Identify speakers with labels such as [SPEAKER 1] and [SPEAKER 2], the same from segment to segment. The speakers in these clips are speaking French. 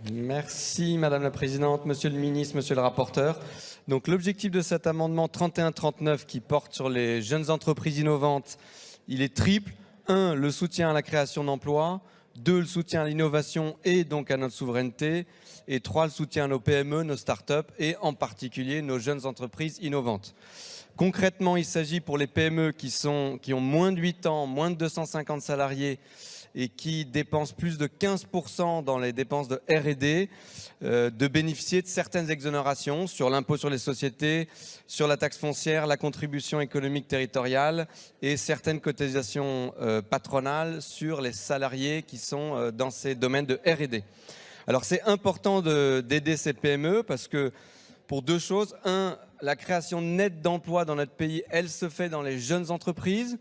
[SPEAKER 1] Merci Madame la Présidente, Monsieur le Ministre, Monsieur le rapporteur. Donc l'objectif de cet amendement 3139 qui porte sur les jeunes entreprises innovantes, il est triple. 1. Le soutien à la création d'emplois. 2. Le soutien à l'innovation et donc à notre souveraineté. Et 3. Le soutien à nos PME, nos startups et en particulier nos jeunes entreprises innovantes. Concrètement, il s'agit pour les PME qui ont moins de 8 ans, moins de 250 salariés et qui dépensent plus de 15% dans les dépenses de R&D, de bénéficier de certaines exonérations sur l'impôt sur les sociétés, sur la taxe foncière, la contribution économique territoriale et certaines cotisations patronales sur les salariés qui sont dans ces domaines de R&D. Alors c'est important d'aider ces PME parce que pour deux choses. Un, la création nette d'emplois dans notre pays, elle se fait dans les jeunes entreprises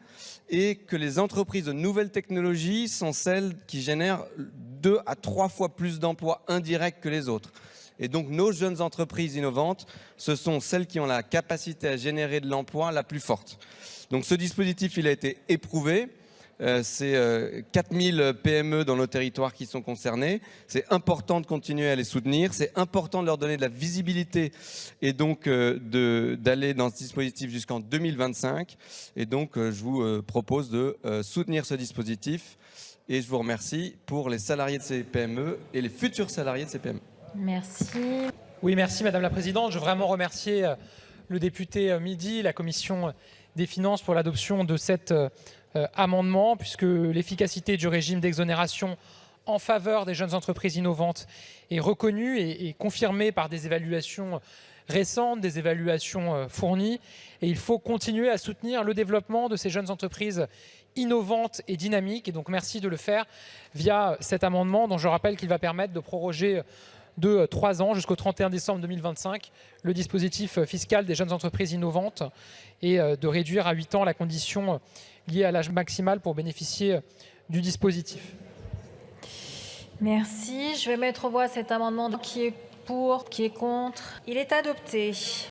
[SPEAKER 1] et que les entreprises de nouvelles technologies sont celles qui génèrent 2 à 3 fois plus d'emplois indirects que les autres. Et donc nos jeunes entreprises innovantes, ce sont celles qui ont la capacité à générer de l'emploi la plus forte. Donc ce dispositif, il a été éprouvé. C'est 4000 PME dans nos territoires qui sont concernés. C'est important de continuer à les soutenir. C'est important de leur donner de la visibilité et donc d'aller dans ce dispositif jusqu'en 2025. Et donc, je vous propose de soutenir ce dispositif. Et je vous remercie pour les salariés de ces PME et les futurs salariés de ces PME.
[SPEAKER 2] Merci.
[SPEAKER 3] Oui, merci Madame la Présidente. Je veux vraiment remercier le député Midi, la Commission des finances pour l'adoption de cet amendement, puisque l'efficacité du régime d'exonération en faveur des jeunes entreprises innovantes est reconnue et confirmée par des évaluations récentes, des évaluations fournies. Et il faut continuer à soutenir le développement de ces jeunes entreprises innovantes et dynamiques. Et donc merci de le faire via cet amendement dont je rappelle qu'il va permettre de proroger de 3 ans jusqu'au 31 décembre 2025 le dispositif fiscal des jeunes entreprises innovantes et de réduire à 8 ans la condition liée à l'âge maximal pour bénéficier du dispositif.
[SPEAKER 2] Merci. Je vais mettre aux voix cet amendement qui est pour, qui est contre. Il est adopté.